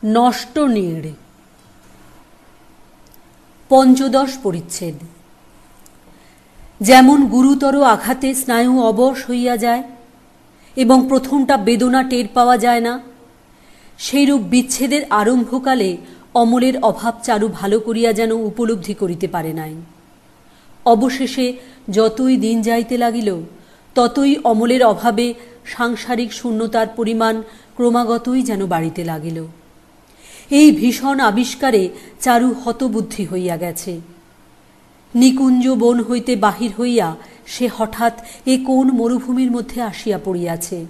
নষ্ট নীড়। পঞ্চদশ পরিচ্ছেদ। যেমন গুরুতর আঘাতে স্নায়ু অবশ হইয়া যায় এবং প্রথমটা বেদনা টের পাওয়া যায় না, সেইরূপ বিচ্ছেদের আরম্ভকালে অমলের অভাব চারু ভালো করিয়া যেন উপলব্ধি করিতে পারে নাই। অবশেষে যতই দিন যাইতে লাগিল ততই অমলের অভাবে সাংসারিক শূন্যতার পরিমাণ ক্রমাগতই যেন বাড়িতে লাগিল। এই ভীষণ আবিষ্কারে চারু হতবুদ্ধি হইয়া গেছে। নিকুঞ্জ বন হইতে বাহির হইয়া সে হঠাৎ এ কোন মরুভূমির মধ্যে আসিয়া পড়িয়াছে।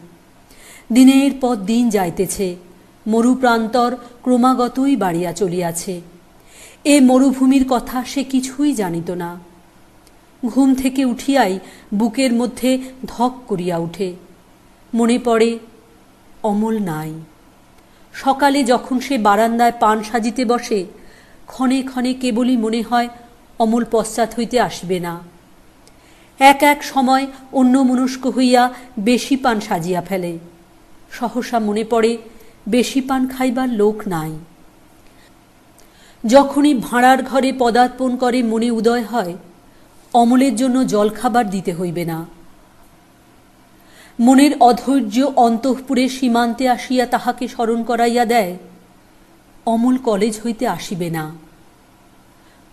দিনের পর দিন যাইতেছে, মরুপ্রান্তর ক্রমাগতই বাড়িয়া চলিয়াছে। এ মরুভূমির কথা সে কিছুই জানিত না। ঘুম থেকে উঠিয়াই বুকের মধ্যে ধক করিয়া উঠে। মনে পড়ে অমল নাই। সকালে যখন সে বারান্দায় পান সাজিতে বসে, ক্ষণে ক্ষণে কেবলই মনে হয় অমল পশ্চাৎ হইতে আসিবে না। এক এক সময় অন্যমনস্ক হইয়া বেশি পান সাজিয়া ফেলে। সহসা মনে পড়ে বেশি পান খাইবার লোক নাই। যখনই ভাঁড়ার ঘরে পদার্পণ করে মনে উদয় হয় অমলের জন্য জলখাবার দিতে হইবে না। মনের অধৈর্য অন্তঃপুরে সীমান্তে আসিয়া তাহাকে স্মরণ করাইয়া দেয় অমল কলেজ হইতে আসিবে না।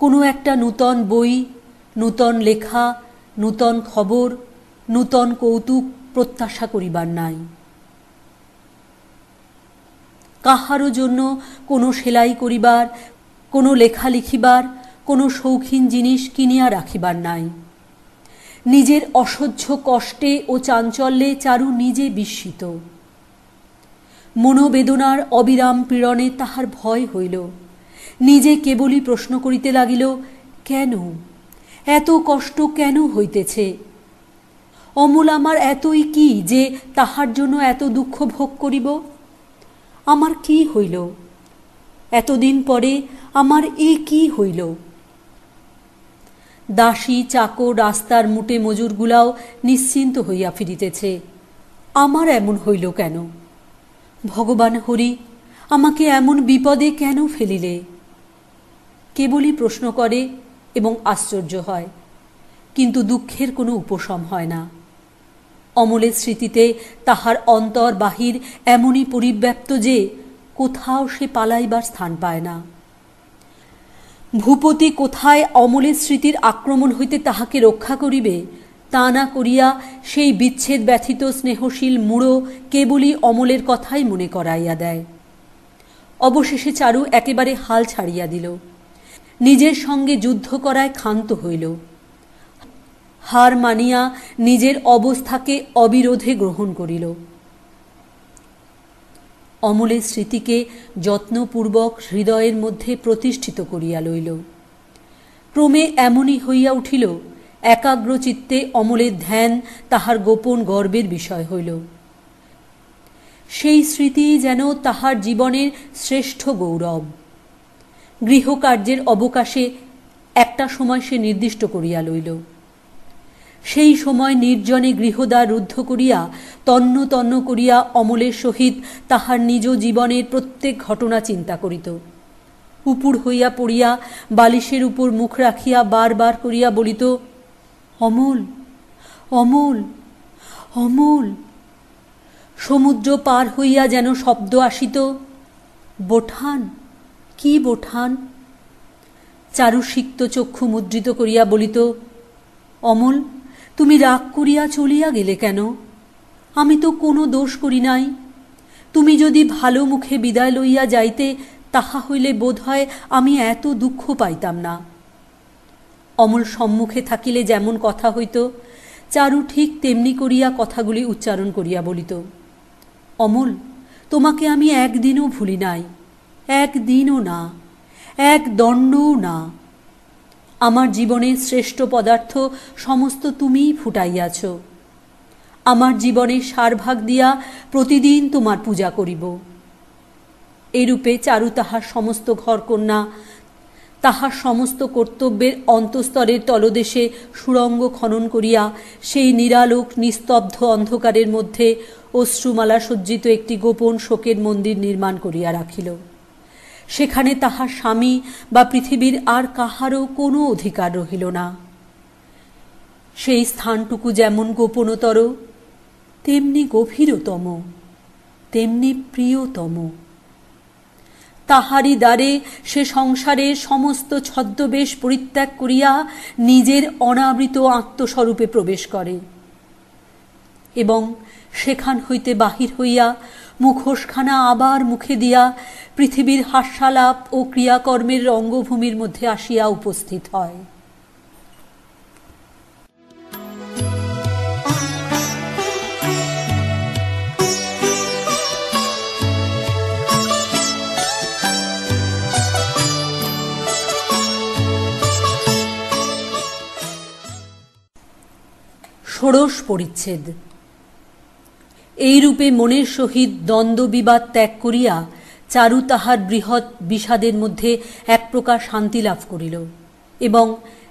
কোনো একটা নূতন বই, নূতন লেখা, নূতন খবর, নূতন কৌতুক প্রত্যাশা করিবার নাই। কাহারও জন্য কোনো সেলাই করিবার, কোনো লেখা লিখিবার, কোনো শৌখিন জিনিস কিনিয়া রাখিবার নাই। নিজের অসহ্য কষ্টে ও চাঞ্চল্যে চারু নিজে বিস্মিত। মনোবেদনার অবিরাম পীড়নে তাহার ভয় হইল। নিজে কেবলই প্রশ্ন করিতে লাগিল, কেন এত কষ্ট কেন হইতেছে? অমল আমার এতই কি যে তাহার জন্য এত দুঃখ ভোগ করিব? আমার কি হইল? এতদিন পরে আমার এ কি হইল? দাসী চাকর রাস্তার মুটে মজুরগুলাও নিশ্চিন্ত হইয়া ফিরিতেছে। আমার এমন হইল কেন? ভগবান হরি, আমাকে এমন বিপদে কেন ফেলিলে? কেবলই প্রশ্ন করে এবং আশ্চর্য হয়, কিন্তু দুঃখের কোনো উপশম হয় না। অমলের স্মৃতিতে তাহার অন্তর বাহির এমনই পরিব্যাপ্ত যে কোথাও সে পালাইবার স্থান পায় না। ভূপতি কোথায় অমলের স্মৃতির আক্রমণ হইতে তাহাকে রক্ষা করিবে তা না করিয়া সেই বিচ্ছেদ ব্যথিত স্নেহশীল মূঢ় কেবলই অমলের কথাই মনে করাইয়া দেয়। অবশেষে চারু একেবারে হাল ছাড়িয়া দিল। নিজের সঙ্গে যুদ্ধ করায় ক্ষান্ত হইল। হার মানিয়া নিজের অবস্থাকে অবিরোধে গ্রহণ করিল। অমলের স্মৃতিকে যত্নপূর্বক হৃদয়ের মধ্যে প্রতিষ্ঠিত করিয়া লইল। ক্রমে এমনই হইয়া উঠিল, একাগ্র চিত্তে অমলের ধ্যান তাহার গোপন গর্বের বিষয় হইল। সেই স্মৃতি যেন তাহার জীবনের শ্রেষ্ঠ গৌরব। গৃহকার্যের অবকাশে একটা সময় সে নির্দিষ্ট করিয়া লইল। সেই সময় নির্জনে গৃহদ্বার রুদ্ধ করিয়া তন্ন তন্ন করিয়া অমলের সহিত তাহার নিজ জীবনের প্রত্যেক ঘটনা চিন্তা করিত। উপুড় হইয়া পড়িয়া বালিশের উপর মুখ রাখিয়া বারবার করিয়া বলিত, অমল, অমল, অমল। সমুদ্র পার হইয়া যেন শব্দ আসিত, বোঠান, কি বোঠান? চারু সিক্ত চক্ষু মুদ্রিত করিয়া বলিত, অমল, তুমি রাগ করিয়া চলিয়া গেলে কেন? আমি তো কোনো দোষ করি নাই। তুমি যদি ভালো মুখে বিদায় লইয়া যাইতে তাহা হইলে বোধ হয় আমি এত দুঃখ পাইতাম না। অমল সম্মুখে থাকিলে যেমন কথা হইত, চারু ঠিক তেমনি করিয়া কথাগুলি উচ্চারণ করিয়া বলিত, অমল, তোমাকে আমি একদিনও ভুলি নাই, একদিনও না, এক দণ্ডও না। আমার জীবনের শ্রেষ্ঠ পদার্থ সমস্ত তুমিই ফুটাইয়াছ। আমার জীবনের সারভাগ দিয়া প্রতিদিন তোমার পূজা করিব। এরূপে চারু তাহার সমস্ত ঘরকন্যা, তাহার সমস্ত কর্তব্যের অন্তস্তরের তলদেশে সুড়ঙ্গ খনন করিয়া সেই নিরালোক নিস্তব্ধ অন্ধকারের মধ্যে অশ্রুমালা সজ্জিত একটি গোপন শোকের মন্দির নির্মাণ করিয়া রাখিল। সেখানে তাহার স্বামী বা পৃথিবীর আর কাহারও কোনো অধিকার রহিল না। সেই স্থানটুকু যেমন গোপনতর, তেমনি গভীরতম, তেমনি প্রিয়তম। তাহারই দ্বারে সে সংসারের সমস্ত ছদ্মবেশ পরিত্যাগ করিয়া নিজের অনাবৃত আত্মস্বরূপে প্রবেশ করে এবং সেখান হইতে বাহির হইয়া মুখোশখানা আবার মুখে দিয়া পৃথিবীর হাস্যালাপ ও ক্রিয়াকর্মের রঙ্গভূমির মধ্যে আসিয়া উপস্থিত হয়। ষোড়শ পরিচ্ছেদ। এইরূপে মনের সহিত দ্বন্দ্ব বিবাদ ত্যাগ করিয়া চারু তাহার বৃহৎ বিষাদের মধ্যে এক প্রকার শান্তি লাভ করিল এবং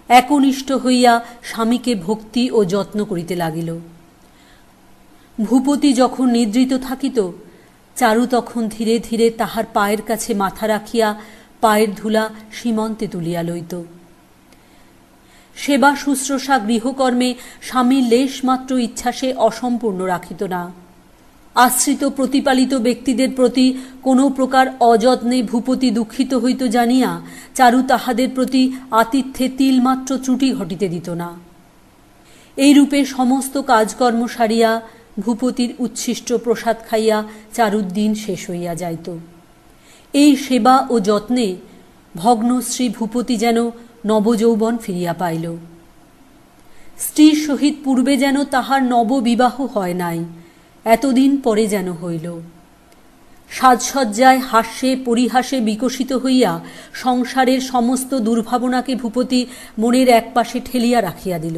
একনিষ্ঠ হইয়া স্বামীকে ভক্তি ও যত্ন করিতে লাগিল। ভূপতি যখন নিদ্রিত থাকিত, চারু তখন ধীরে ধীরে তাহার পায়ের কাছে মাথা রাখিয়া পায়ের ধুলা সীমন্তে তুলিয়া লইত। সেবা শুশ্রূষা গৃহকর্মে স্বামীর লেশমাত্র ইচ্ছা সে অসম্পূর্ণ রাখিত না। আশ্রিত প্রতিপালিত ব্যক্তিদের প্রতি কোনো প্রকার অযত্নে ভূপতি দুঃখিত হইত জানিয়া চারু তাহাদের প্রতি আতিথ্যে তিলমাত্র ত্রুটি ঘটিতে দিত না। এইরূপে সমস্ত কাজকর্ম সারিয়া ভূপতির উচ্ছিষ্ট প্রসাদ খাইয়া চারুর দিন শেষ হইয়া যাইত। এই সেবা ও যত্নে ভগ্নশ্রী ভূপতি যেন নবযৌবন ফিরিয়া পাইল। স্ত্রীর সহিত পূর্বে যেন তাহার নববিবাহ হয় নাই, এতদিন পরে যেন হইল। সাজসজ্জায় হাস্যে পরিহাসে বিকশিত হইয়া সংসারের সমস্ত দুর্ভাবনাকে ভূপতি মনের একপাশে ঠেলিয়া রাখিয়া দিল।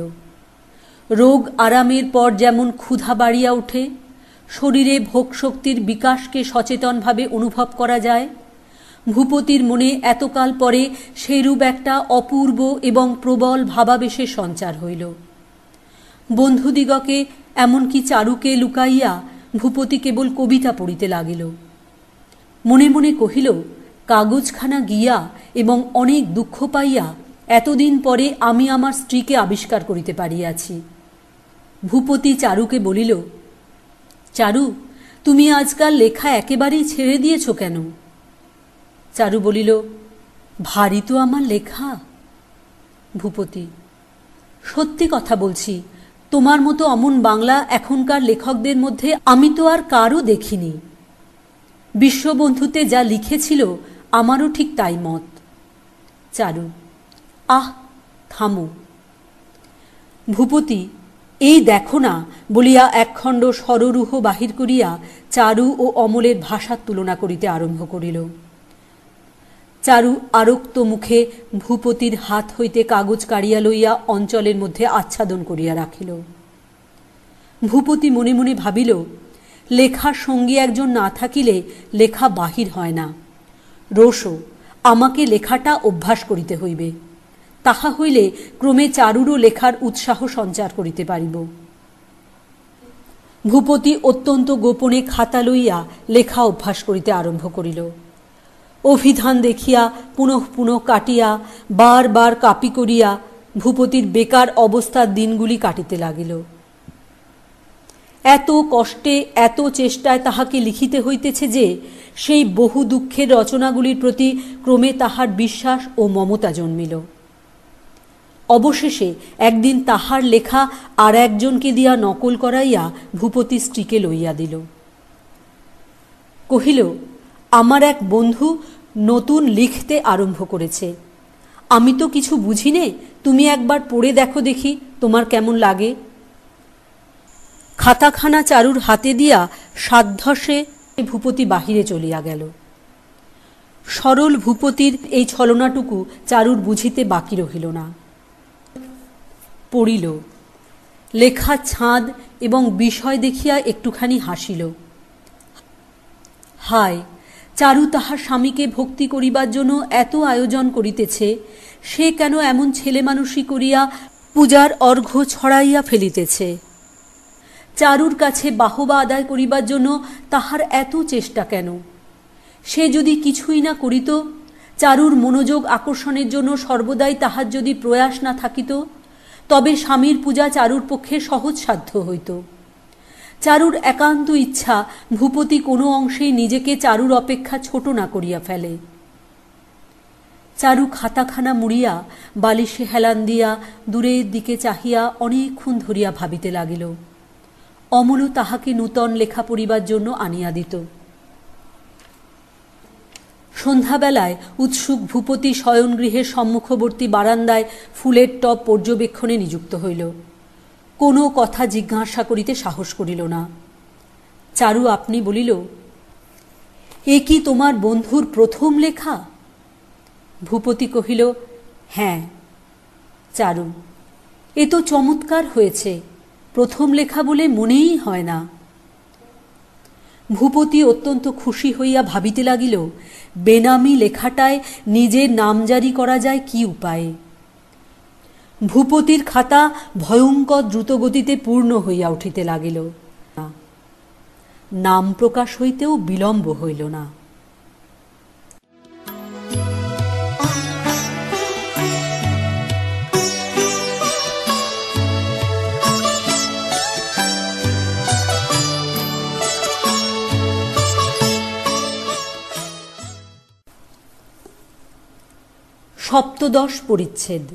রোগ আরামের পর যেমন ক্ষুধা বাড়িয়া ওঠে, শরীরে ভোগশক্তির বিকাশকে সচেতনভাবে অনুভব করা যায়, ভূপতির মনে এতকাল পরে সেইরূপ একটা অপূর্ব এবং প্রবল ভাবাবেশের সঞ্চার হইল। বন্ধুদিগকে এমনকি চারুকে লুকাইয়া ভূপতি কেবল কবিতা পড়িতে লাগিল। মনে মনে কহিল, কাগজখানা গিয়া এবং অনেক দুঃখ পাইয়া এতদিন পরে আমি আমার স্ত্রীকে আবিষ্কার করিতে পারিয়াছি। ভূপতি চারুকে বলিল, চারু, তুমি আজকাল লেখা একেবারেই ছেড়ে দিয়েছ কেন? চারু বলিল, ভারী তো আমার লেখা। ভূপতি, সত্যি কথা বলছি, তোমার মতো অমন বাংলা এখনকার লেখকদের মধ্যে আমি তো আর কারও দেখিনি। বিশ্ববন্ধুতে যা লিখেছিল আমারও ঠিক তাই মত। চারু, আহ, থামো। ভূপতি, এই দেখো না বলিয়া একখণ্ড সররূহ বাহির করিয়া চারু ও অমলের ভাষার তুলনা করিতে আরম্ভ করিল। চারু আরক্ত মুখে ভূপতির হাত হইতে কাগজ কাড়িয়া লইয়া অঞ্চলের মধ্যে আচ্ছাদন করিয়া রাখিল। ভূপতি মনে মনে ভাবিল, লেখার সঙ্গী একজন না থাকিলে লেখা বাহির হয় না। রোষো, আমাকে লেখাটা অভ্যাস করিতে হইবে, তাহা হইলে ক্রমে চারুরও লেখার উৎসাহ সঞ্চার করিতে পারিব। ভূপতি অত্যন্ত গোপনে খাতা লইয়া লেখা অভ্যাস করিতে আরম্ভ করিল। অভিধান দেখিয়া পুনঃ পুনঃ কাটিয়া বার বার কাপি করিয়া ভূপতির বেকার অবস্থার দিনগুলি কাটিতে লাগিল। এত কষ্টে এত চেষ্টায় তাহাকে লিখিতে হইতেছে যে সেই বহু দুঃখের রচনাগুলির প্রতি ক্রমে তাহার বিশ্বাস ও মমতা জন্মিল। অবশেষে একদিন তাহার লেখা আর একজনকে দিয়া নকল করাইয়া ভূপতি স্ত্রীকে লইয়া দিল। কহিল, আমার এক বন্ধু নতুন লিখতে আরম্ভ করেছে, আমি তো কিছু বুঝি নে, তুমি একবার পড়ে দেখো দেখি তোমার কেমন লাগে। খাতাখানা চারুর হাতে দিয়া সাধ্যসে ভূপতি বাহিরে চলিয়া গেল। সরল ভূপতির এই ছলনাটুকু চারুর বুঝিতে বাকি রহিল না। পড়িল, লেখা ছাঁদ এবং বিষয় দেখিয়া একটুখানি হাসিল। হায়, চারু তাহার স্বামীকে ভক্তি করিবার জন্য এত আয়োজন করিতেছে, সে কেন এমন ছেলে মানুষই করিয়া পূজার অর্ঘ্য ছড়াইয়া ফেলিতেছে? চারুর কাছে বাহবা আদায় করিবার জন্য তাহার এত চেষ্টা কেন? সে যদি কিছুই না করিত, চারুর মনোযোগ আকর্ষণের জন্য সর্বদাই তাহার যদি প্রয়াস না থাকিত, তবে স্বামীর পূজা চারুর পক্ষে সহজসাধ্য হইত। চারুর একান্ত ইচ্ছা ভূপতি কোনো অংশেই নিজেকে চারুর অপেক্ষা ছোট না করিয়া ফেলে। চারু খাতাখানা মুড়িয়া বালিশে হেলান দিয়া দূরের দিকে চাহিয়া অনেকক্ষণ ধরিয়া ভাবিতে লাগিল। অমলও তাহাকে নূতন লেখা পড়িবার জন্য আনিয়া দিত। সন্ধ্যাবেলায় উৎসুক ভূপতি শয়নগৃহের সম্মুখবর্তী বারান্দায় ফুলের টব পর্যবেক্ষণে নিযুক্ত হইল। কোনো কথা জিজ্ঞাসা করিতে সাহস করিল না। চারু আপনি বলিল, এ কি তোমার বন্ধুর প্রথম লেখা? ভূপতি কহিল, হ্যাঁ। চারু, এ তো চমৎকার হয়েছে, প্রথম লেখা বলে মনেই হয় না। ভূপতি অত্যন্ত খুশি হইয়া ভাবিতে লাগিল, বেনামি লেখাটায় নিজের নামজারি করা যায় কি উপায়ে। ভূপতির খাতা ভয়ঙ্কর দ্রুতগতিতে পূর্ণ হইয়া উঠিতে লাগিল। নাম প্রকাশ হইতেও বিলম্ব হইল না। সপ্তদশ পরিচ্ছেদ।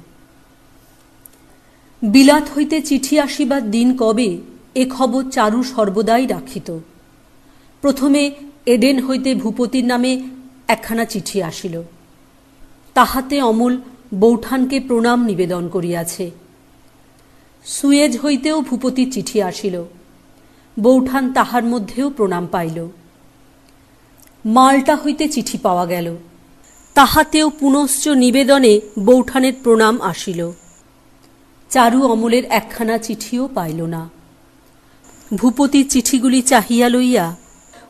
বিলাত হইতে চিঠি আসিবার দিন কবে এ খবর চারু সর্বদাই রাখিত। প্রথমে এডেন হইতে ভূপতির নামে একখানা চিঠি আসিল। তাহাতে অমল বৌঠানকে প্রণাম নিবেদন করিয়াছে। সুয়েজ হইতেও ভূপতির চিঠি আসিল। বৌঠান তাহার মধ্যেও প্রণাম পাইল। মাল্টা হইতে চিঠি পাওয়া গেল। তাহাতেও পুনশ্চ নিবেদনে বৌঠানের প্রণাম আসিল। চারু অমলের একখানা চিঠিও পাইল না। ভূপতির চিঠিগুলি চাহিয়া লইয়া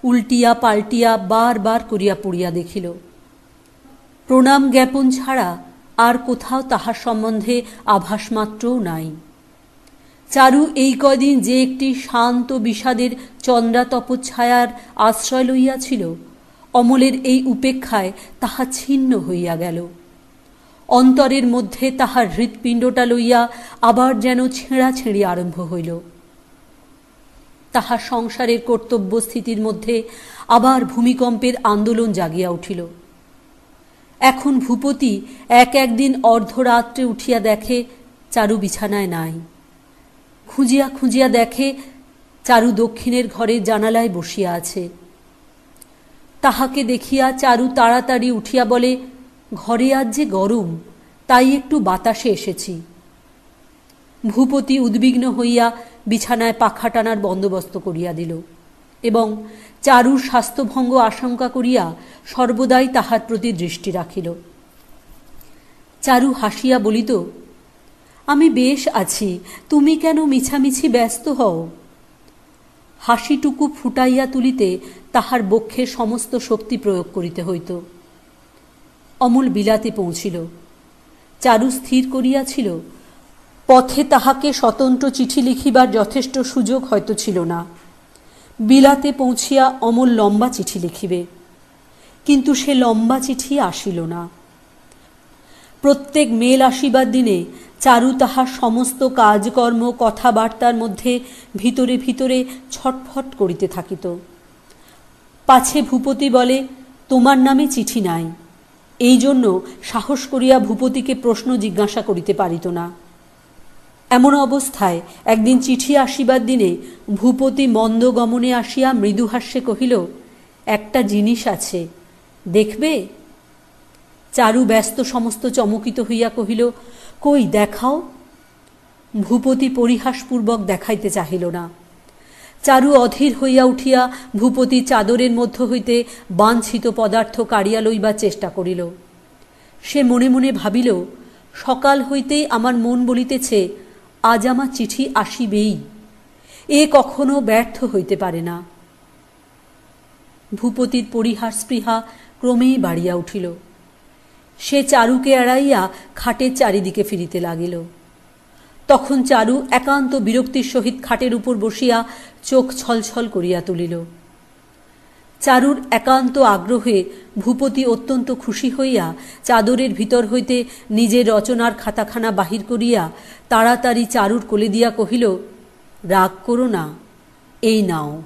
উল্টিয়া পাল্টিয়া বারবার করিয়া পড়িয়া দেখিল। প্রণাম জ্ঞাপন ছাড়া আর কোথাও তাহার সম্বন্ধে আভাসমাত্রও নাই। চারু এই কয়দিন যে একটি শান্ত বিষাদের চন্দ্রা তপচ্ছায়ার আশ্রয় লইয়াছিল, অমলের এই উপেক্ষায় তাহা ছিন্ন হইয়া গেল। অন্তরের মধ্যে তাহার হৃৎপিণ্ডটা লইয়া আবার যেন ছেঁড়াছেঁড়ি আরম্ভ হইল। তাহার সংসারের কর্তব্য স্থিতির মধ্যে আবার ভূমিকম্পের আন্দোলন জাগিয়া উঠিল। এখন ভূপতি একদিন অর্ধরাত্রে উঠিয়া দেখে চারু বিছানায় নাই। খুঁজিয়া খুঁজিয়া দেখে চারু দক্ষিণের ঘরের জানালায় বসিয়া আছে। তাহাকে দেখিয়া চারু তাড়াতাড়ি উঠিয়া বলে, ঘরে আজ যে গরম, তাই একটু বাতাসে এসেছি। ভূপতি উদ্বিগ্ন হইয়া বিছানায় পাখা টানার বন্দোবস্ত করিয়া দিল এবং চারুর স্বাস্থ্যভঙ্গ আশঙ্কা করিয়া সর্বদাই তাহার প্রতি দৃষ্টি রাখিল। চারু হাসিয়া বলিত, আমি বেশ আছি, তুমি কেন মিছামিছি ব্যস্ত হও? হাসিটুকু ফুটাইয়া তুলিতে তাহার বক্ষে সমস্ত শক্তি প্রয়োগ করিতে হইত। অমল বিলাতে পৌঁছিল। চারু স্থির করিয়াছিল পথে তাহাকে স্বতন্ত্র চিঠি লিখিবার যথেষ্ট সুযোগ হয়তো ছিল না। বিলাতে পৌঁছিয়া অমল লম্বা চিঠি লিখিবে, কিন্তু সে লম্বা চিঠি আসিল না। প্রত্যেক মেল আসিবার দিনে চারু তাহার সমস্ত কাজকর্ম কথাবার্তার মধ্যে ভিতরে ভিতরে ছটফট করিতে থাকিত। পাছে ভূপতি বলে, তোমার নামে চিঠি নাই, এই জন্য সাহস করিয়া ভূপতিকে প্রশ্ন জিজ্ঞাসা করিতে পারিত না। এমন অবস্থায় একদিন চিঠি আসিবার দিনে ভূপতি মন্দগমনে আসিয়া মৃদুহাস্যে কহিল, একটা জিনিস আছে, দেখবে? চারু ব্যস্ত সমস্ত চমকিত হইয়া কহিল, কই দেখাও। ভূপতি পরিহাসপূর্বক দেখাইতে চাহিল না। চারু অধীর হইয়া উঠিয়া ভূপতি চাদরের মধ্য হইতে বাঞ্ছিত পদার্থ কাড়িয়া লইবার চেষ্টা করিল। সে মনে মনে ভাবিল, সকাল হইতেই আমার মন বলিতেছে আজ আমার চিঠি আসিবেই, এ কখনো ব্যর্থ হইতে পারে না। ভূপতির পরিহাস স্পৃহা ক্রমেই বাড়িয়া উঠিল। সে চারুকে এড়াইয়া খাটের চারিদিকে ফিরিতে লাগিল। তখন চারু একান্ত বিরক্তির সহিত খাটের উপর বসিয়া চোখ ছলছল করিয়া তুলিল। চারুর একান্ত আগ্রহে ভূপতি অত্যন্ত খুশি হইয়া চাদরের ভিতর হইতে নিজের রচনার খাতাখানা বাহির করিয়া তাড়াতাড়ি চারুর কোলে দিয়া কহিল, রাগ করো না, এই নাও।